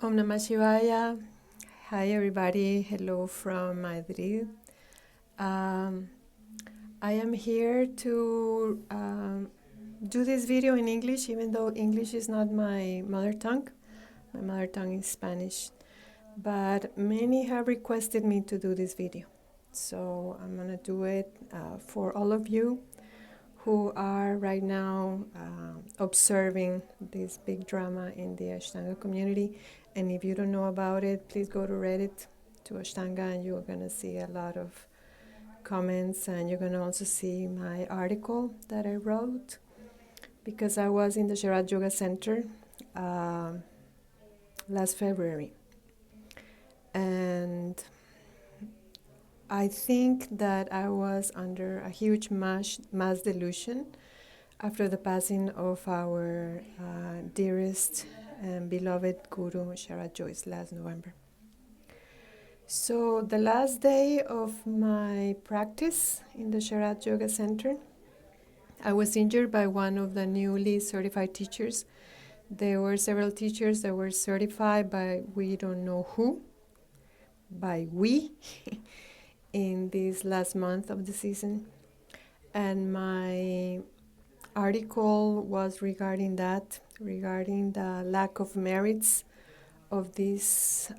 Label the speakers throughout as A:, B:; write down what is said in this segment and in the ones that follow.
A: Om Namah Shivaya. Hi everybody. Hello from Madrid. Um, I am here to do this video in English, even though English is not my mother tongue. My mother tongue is Spanish. But many have requested me to do this video. So I'm going to do it for all of you who are right now observing this big drama in the Ashtanga community. And if you don't know about it, please go to Reddit to Ashtanga and you're going to see a lot of comments, and you're going to also see my article that I wrote because I was in the Sharath Yoga Center last February. And I think that I was under a huge mass delusion after the passing of our dearest and beloved Guru Sharath Joyce last November. So the last day of my practice in the Sharath Yoga Center, I was injured by one of the newly certified teachers. There were several teachers that were certified by we don't know who, by we, in this last month of the season. And my article was regarding that, regarding the lack of merits of these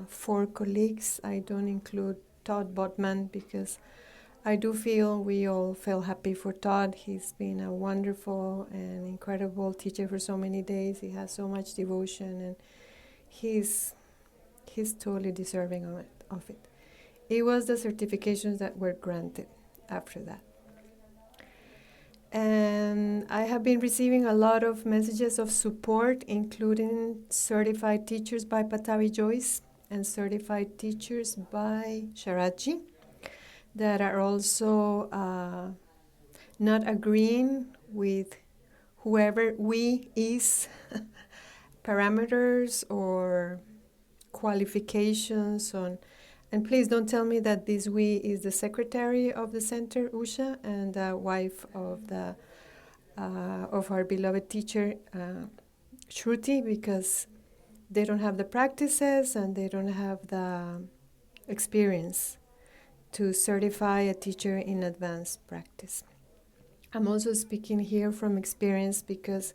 A: 4 colleagues. I don't include Todd Botman because I do feel we all feel happy for Todd. He's been a wonderful and incredible teacher for so many days. He has so much devotion, and he's totally deserving of it. It was the certifications that were granted after that. And I have been receiving a lot of messages of support, including certified teachers by Patavi Joyce and certified teachers by Sharathji, that are also not agreeing with whoever we is parameters or qualifications on. And please don't tell me that this we is the secretary of the center, Usha, and the wife of the of our beloved teacher, Shruti, because they don't have the practices and they don't have the experience to certify a teacher in advanced practice. I'm also speaking here from experience because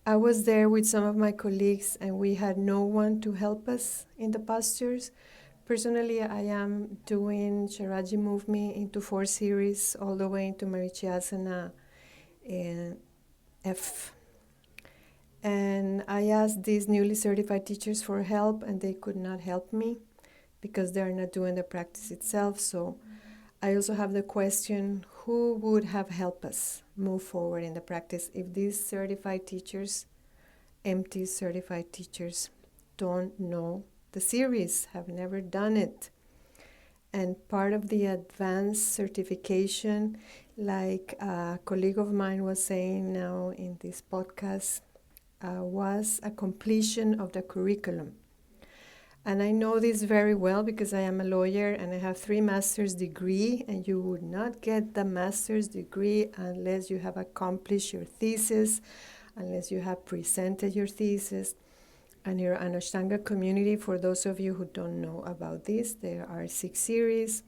A: I was there with some of my colleagues and we had no one to help us in the past years. Personally, I am doing Sharathji Move Me into 4 series all the way into Marichasana F. And I asked these newly certified teachers for help, and they could not help me because they're not doing the practice itself. So I also have the question, who would have helped us move forward in the practice if these certified teachers, empty certified teachers, don't know the series, have never done it? And part of the advanced certification, like a colleague of mine was saying now in this podcast, was a completion of the curriculum. And I know this very well because I am a lawyer and I have 3 master's degree, and you would not get the master's degree unless you have accomplished your thesis, unless you have presented your thesis. And your Ashtanga community, for those of you who don't know about this, there are 6 series.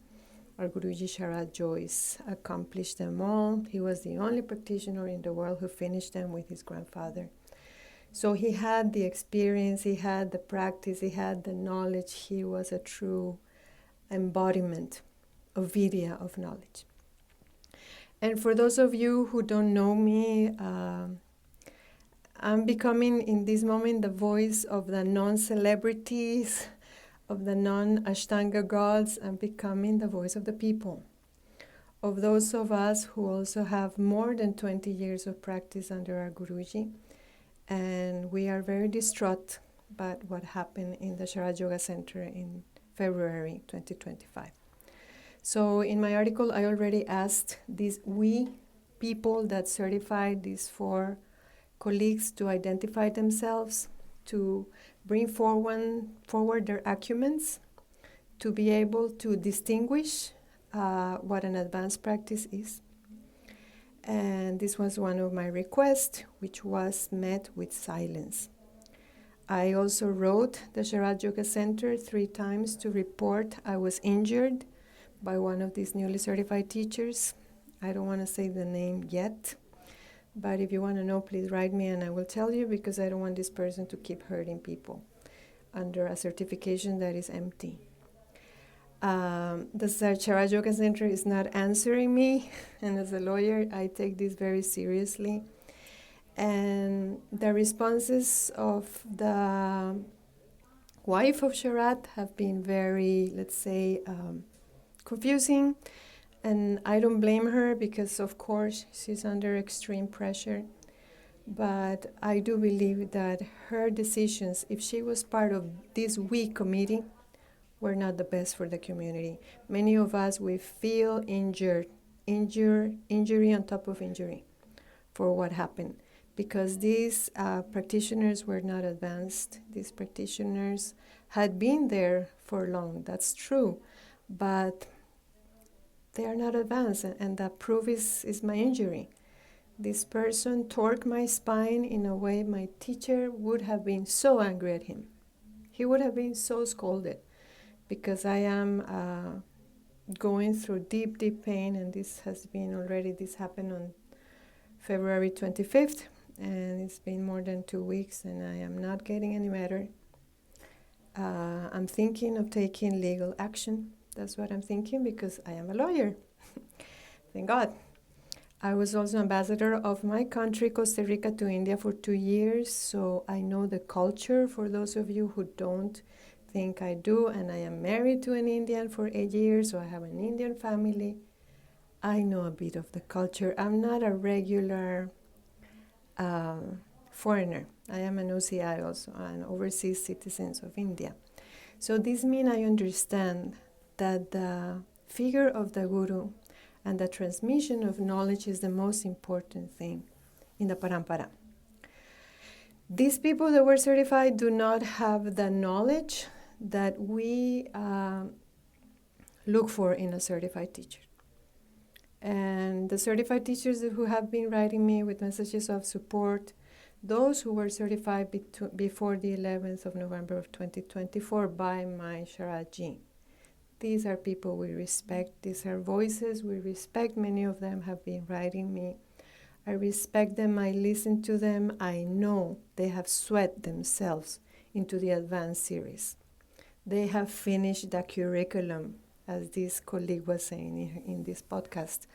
A: Our Guruji Sharath Joyce accomplished them all. He was the only practitioner in the world who finished them with his grandfather. So he had the experience, he had the practice, he had the knowledge. He was a true embodiment of Vidya, of knowledge. And for those of you who don't know me, I'm becoming in this moment the voice of the non-celebrities, of the non-Ashtanga gods. I'm becoming the voice of the people, of those of us who also have more than 20 years of practice under our Guruji. And we are very distraught by what happened in the Sharath Yoga Center in February 2025. So in my article, I already asked these we people that certified these 4 colleagues to identify themselves, to bring forward their acumens, to be able to distinguish what an advanced practice is. And this was one of my requests, which was met with silence. I also wrote the Sharath Yoga Center 3 times to report I was injured by one of these newly certified teachers. I don't want to say the name yet, but if you want to know, please write me and I will tell you, because I don't want this person to keep hurting people under a certification that is empty. The Sharath Yoga Center is not answering me, and as a lawyer, I take this very seriously. And the responses of the wife of Sharath have been very, let's say, confusing. And I don't blame her because, of course, she's under extreme pressure. But I do believe that her decisions, if she was part of this weak committee, were not the best for the community. Many of us, we feel injury on top of injury for what happened. Because these practitioners were not advanced. These practitioners had been there for long, that's true. But they are not advanced, and the proof is my injury. This person torqued my spine in a way my teacher would have been so angry at him. He would have been so scolded, because I am going through deep, deep pain, and this happened on February 25th, and it's been more than 2 weeks, and I am not getting any better. I'm thinking of taking legal action. That's what I'm thinking, because I am a lawyer. Thank God. I was also ambassador of my country, Costa Rica, to India for 2 years, so I know the culture, for those of you who don't think I do, and I am married to an Indian for 8 years, so I have an Indian family. I know a bit of the culture. I'm not a regular foreigner. I am an OCI also, an overseas citizen of India. So this means I understand that the figure of the Guru and the transmission of knowledge is the most important thing in the parampara. These people that were certified do not have the knowledge that we look for in a certified teacher. And the certified teachers who have been writing me with messages of support, those who were certified before the 11th of November of 2024 by my Sharathji, these are people we respect. These are voices we respect. Many of them have been writing me. I respect them. I listen to them. I know they have sweat themselves into the advanced series. They have finished the curriculum, as this colleague was saying in this podcast.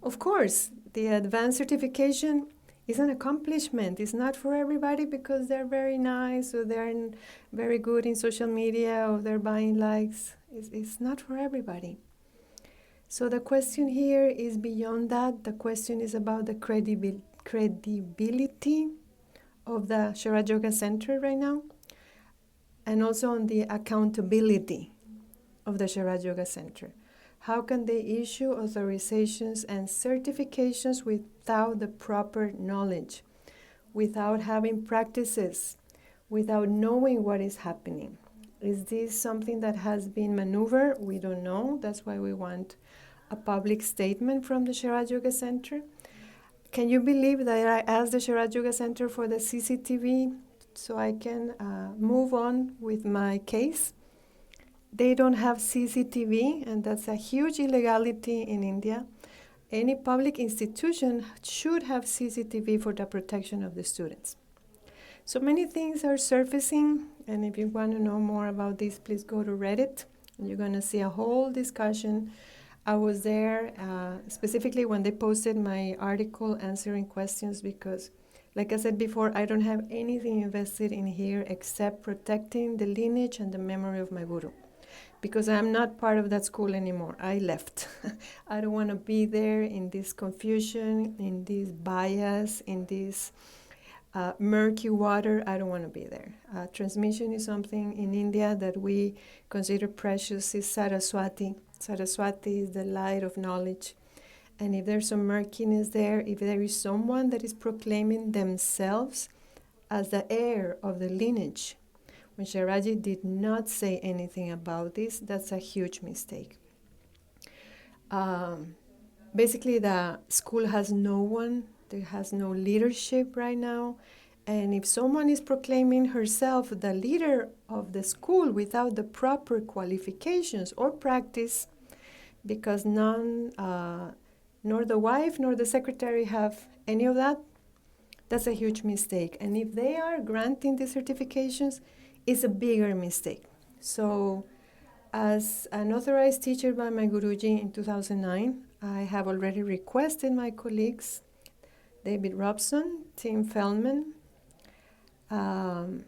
A: Of course, the advanced certification is an accomplishment. It's not for everybody because they're very nice or they're very good in social media or they're buying likes. It's not for everybody. So the question here is beyond that. The question is about the credibility of the Sharath Yoga Center right now, and also on the accountability of the Sharath Yoga Center. How can they issue authorizations and certifications without the proper knowledge, without having practices, without knowing what is happening? Is this something that has been maneuvered? We don't know. That's why we want a public statement from the Sharath Yoga Center. Can you believe that I asked the Sharath Yoga Center for the CCTV so I can move on with my case? They don't have CCTV, and that's a huge illegality in India. Any public institution should have CCTV for the protection of the students. So many things are surfacing, and if you want to know more about this, please go to Reddit. You're going to see a whole discussion. I was there specifically when they posted my article answering questions because, like I said before, I don't have anything invested in here except protecting the lineage and the memory of my guru. Because I'm not part of that school anymore. I left. I don't want to be there in this confusion, in this bias, in this murky water. I don't want to be there. Transmission is something in India that we consider precious. Is Saraswati. Saraswati is the light of knowledge. And if there's some murkiness there, if there is someone that is proclaiming themselves as the heir of the lineage, when Sharathji did not say anything about this, that's a huge mistake. Basically, the school has no one. There has no leadership right now. And if someone is proclaiming herself the leader of the school without the proper qualifications or practice, because nor the wife nor the secretary have any of that, that's a huge mistake. And if they are granting the certifications, it's a bigger mistake. So, as an authorized teacher by my Guruji in 2009, I have already requested my colleagues, David Robson, Tim Feldman. I'm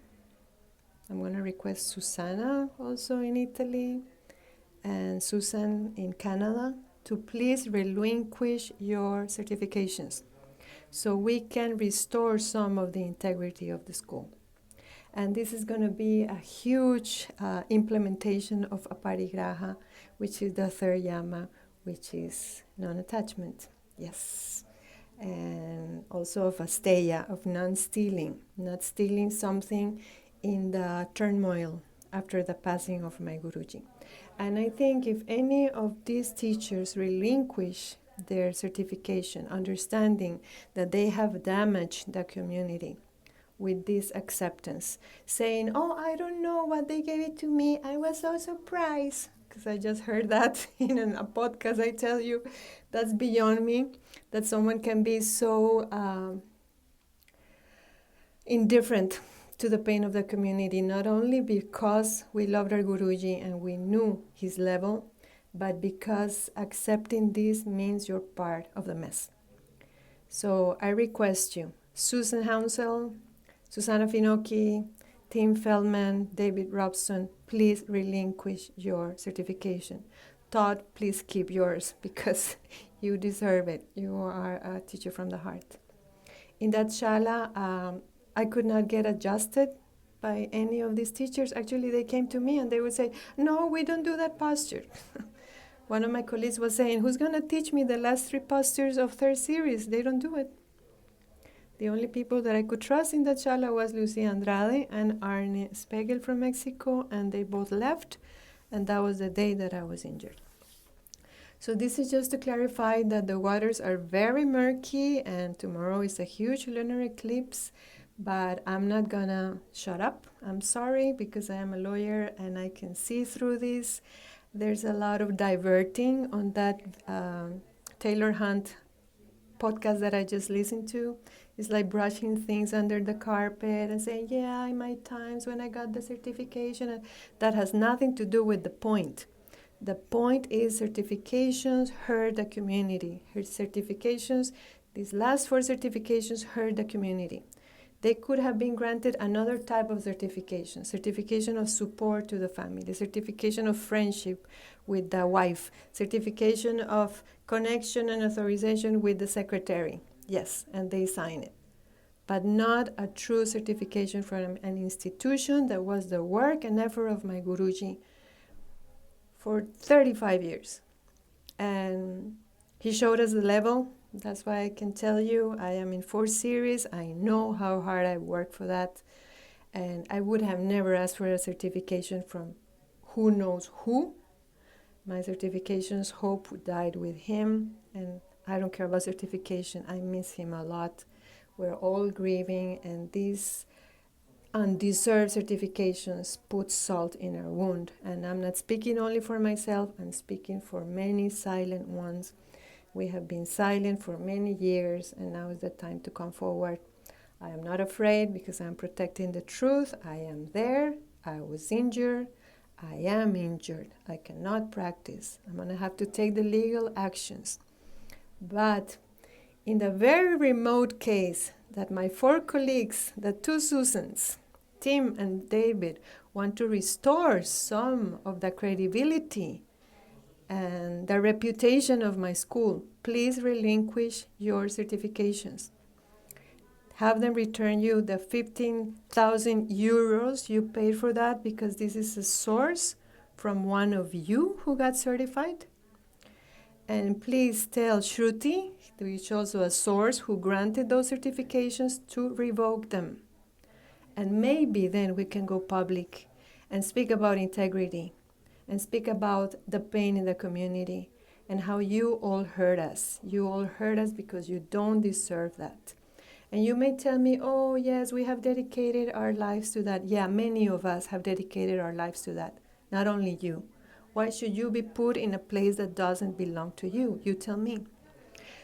A: going to request Susanna also in Italy and Susan in Canada to please relinquish your certifications so we can restore some of the integrity of the school. And this is going to be a huge implementation of aparigraha, which is the third yama, which is non-attachment. Yes. And also of asteya, of non-stealing, not stealing something in the turmoil after the passing of my Guruji. And I think if any of these teachers relinquish their certification, understanding that they have damaged the community with this acceptance, saying, oh, I don't know what they gave it to me, I was so surprised, because I just heard that in a podcast. I tell you, that's beyond me, that someone can be so indifferent to the pain of the community, not only because we loved our Guruji and we knew his level, but because accepting this means you're part of the mess. So I request you, Susan Hounsell, Susanna Finocchi, Tim Feldman, David Robson, please relinquish your certification. Todd, please keep yours because you deserve it. You are a teacher from the heart. In that shala, I could not get adjusted by any of these teachers. Actually, they came to me and they would say, no, we don't do that posture. One of my colleagues was saying, who's going to teach me the last 3 postures of third series? They don't do it. The only people that I could trust in that shala was Lucia Andrade and Arne Spegel from Mexico, and they both left, and that was the day that I was injured. So this is just to clarify that the waters are very murky, and tomorrow is a huge lunar eclipse, but I'm not gonna shut up. I'm sorry, because I am a lawyer and I can see through this. There's a lot of diverting on that Taylor Hunt podcast that I just listened to. It's like brushing things under the carpet and saying, yeah, in my times when I got the certification. That has nothing to do with the point. The point is certifications hurt the community. Her certifications, these last 4 certifications hurt the community. They could have been granted another type of certification, certification of support to the family, certification of friendship with the wife, certification of connection and authorization with the secretary. Yes, and they sign it. But not a true certification from an institution that was the work and effort of my Guruji for 35 years. And he showed us the level. That's why I can tell you I am in 4 series. I know how hard I worked for that. And I would have never asked for a certification from who knows who. My certification's hope died with him. And I don't care about certification. I miss him a lot. We're all grieving. And these undeserved certifications put salt in our wound. And I'm not speaking only for myself. I'm speaking for many silent ones. We have been silent for many years, and now is the time to come forward. I am not afraid because I'm protecting the truth. I am there. I was injured. I am injured. I cannot practice. I'm going to have to take the legal actions. But in the very remote case that my 4 colleagues, the 2 Susans, Tim and David, want to restore some of the credibility and the reputation of my school, please relinquish your certifications. Have them return you the 15,000 euros you paid for that, because this is a source from one of you who got certified. And please tell Shruti, which is also a source who granted those certifications, to revoke them. And maybe then we can go public and speak about integrity and speak about the pain in the community and how you all hurt us. You all hurt us because you don't deserve that. And you may tell me, oh, yes, we have dedicated our lives to that. Yeah, many of us have dedicated our lives to that, not only you. Why should you be put in a place that doesn't belong to you? You tell me.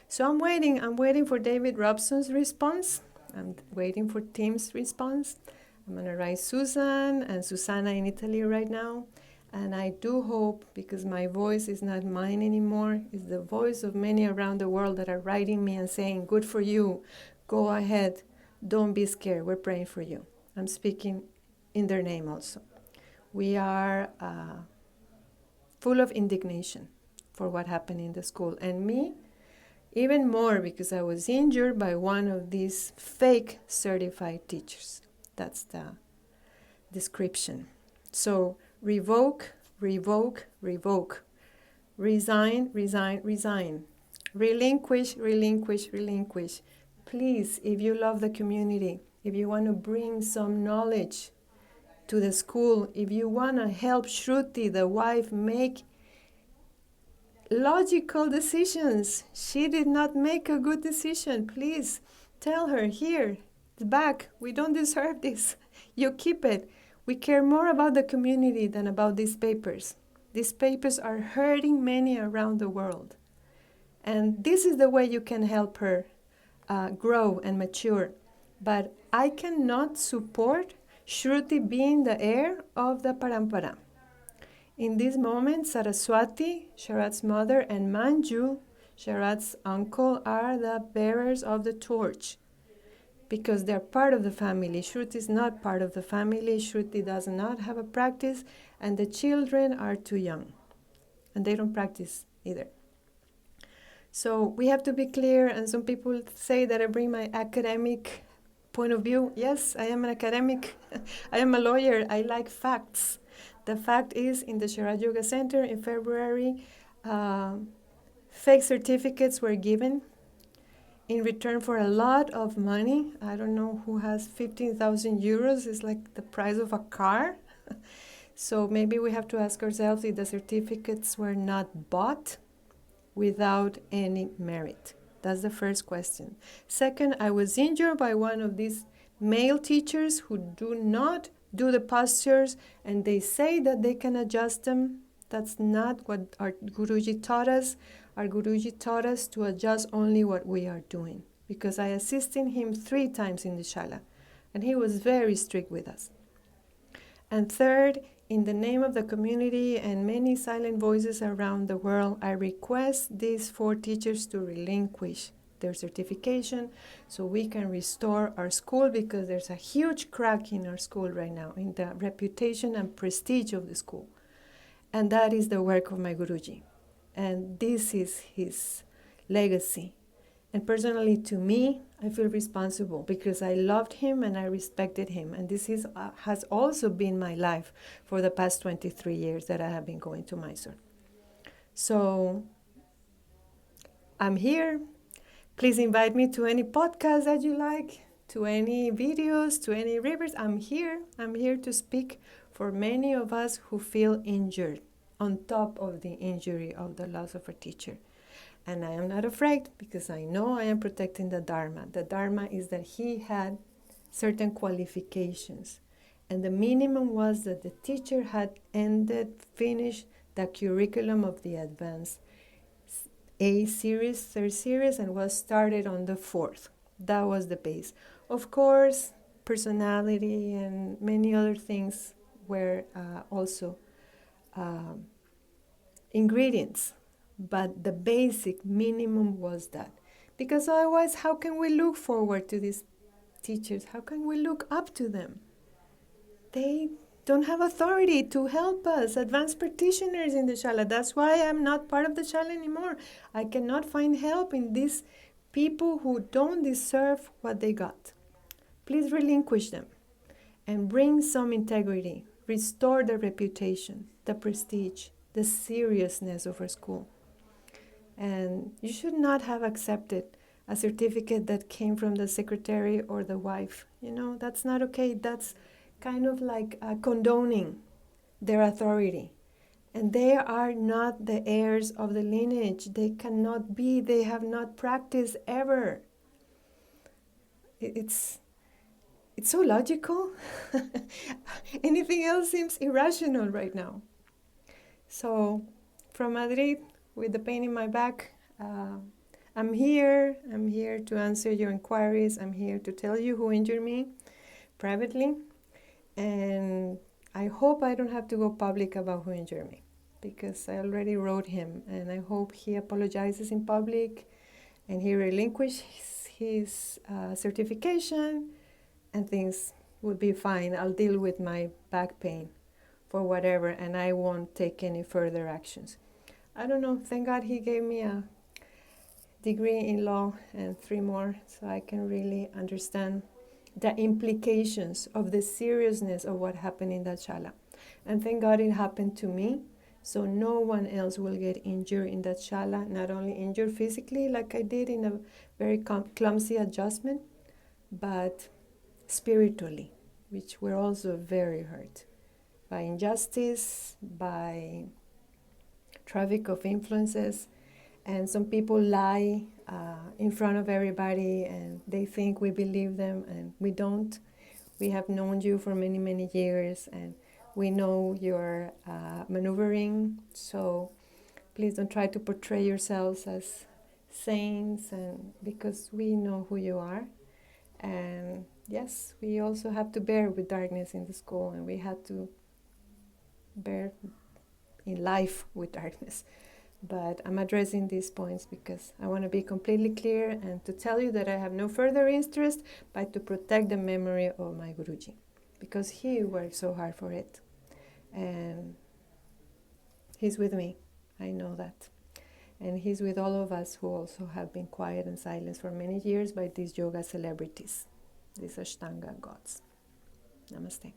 A: So I'm waiting. I'm waiting for David Robson's response. I'm waiting for Tim's response. I'm going to write Susan and Susanna in Italy right now. And I do hope, because my voice is not mine anymore, it's the voice of many around the world that are writing me and saying, good for you, go ahead, don't be scared, we're praying for you. I'm speaking in their name also. We are full of indignation for what happened in the school. And me, even more, because I was injured by one of these fake certified teachers. That's the description. So revoke, revoke, revoke. Resign, resign, resign. Relinquish, relinquish, relinquish. Please, if you love the community, if you want to bring some knowledge to the school, if you want to help Shruti, the wife, make logical decisions. She did not make a good decision. Please tell her, here, it's back. We don't deserve this. You keep it. We care more about the community than about these papers. These papers are hurting many around the world. And this is the way you can help her grow and mature. But I cannot support Shruti being the heir of the parampara. In this moment, Saraswati, Sharath's mother, and Manju, Sharath's uncle, are the bearers of the torch because they're part of the family. Shruti is not part of the family. Shruti does not have a practice, and the children are too young, and they don't practice either. So we have to be clear, and some people say that I bring my academic point of view. Yes, I am an academic. I am a lawyer. I like facts. The fact is, in the Sharath Yoga Center in February, fake certificates were given in return for a lot of money. I don't know who has 15,000 euros. It's like the price of a car. So maybe we have to ask ourselves if the certificates were not bought without any merit. That's the first question. Second, I was injured by one of these male teachers who do not do the postures, and they say that they can adjust them. That's not what our Guruji taught us. Our Guruji taught us to adjust only what we are doing, because I assisted him 3 times in the shala, and he was very strict with us. And third, in the name of the community and many silent voices around the world, I request these 4 teachers to relinquish their certification so we can restore our school, because there's a huge crack in our school right now in the reputation and prestige of the school. And that is the work of my Guruji. And this is his legacy. And personally, to me, I feel responsible because I loved him and I respected him. And this has also been my life for the past 23 years that I have been going to Mysore. So I'm here. Please invite me to any podcast that you like, to any videos, to any rivers. I'm here. I'm here to speak for many of us who feel injured on top of the injury of the loss of a teacher. And I am not afraid because I know I am protecting the Dharma. The Dharma is that he had certain qualifications. And the minimum was that the teacher had finished the curriculum of the advanced A series, 3rd series, and was started on the 4th. That was the base. Of course, personality and many other things were also ingredients. But the basic minimum was that. Because otherwise, how can we look forward to these teachers? How can we look up to them? They don't have authority to help us, advanced practitioners in the shala. That's why I'm not part of the shala anymore. I cannot find help in these people who don't deserve what they got. Please relinquish them and bring some integrity. Restore the reputation, the prestige, the seriousness of our school. And you should not have accepted a certificate that came from the secretary or the wife. You know, that's not okay. That's kind of like condoning their authority. And they are not the heirs of the lineage. They cannot be. They have not practiced ever. it's so logical. Anything else seems irrational right now. So from Madrid, with the pain in my back, I'm here. I'm here to answer your inquiries. I'm here to tell you who injured me privately. And I hope I don't have to go public about who injured me, because I already wrote him, and I hope he apologizes in public and he relinquishes his certification, and things would be fine. I'll deal with my back pain for whatever, and I won't take any further actions. I don't know. Thank God he gave me a degree in law and 3 more, so I can really understand the implications of the seriousness of what happened in that shala. And thank God it happened to me, so no one else will get injured in that shala, not only injured physically like I did in a very clumsy adjustment, but spiritually, which were also very hurt by injustice, by traffic of influences. And some people lie in front of everybody, and they think we believe them, and we don't. We have known you for many, many years, and we know your maneuvering. So please don't try to portray yourselves as saints, and because we know who you are. And yes, we also have to bear with darkness in the school, and we had to bear in life with darkness. But I'm addressing these points because I want to be completely clear and to tell you that I have no further interest but to protect the memory of my Guruji, because he worked so hard for it. And he's with me, I know that. And he's with all of us who also have been quiet and silent for many years by these yoga celebrities, these Ashtanga gods. Namaste.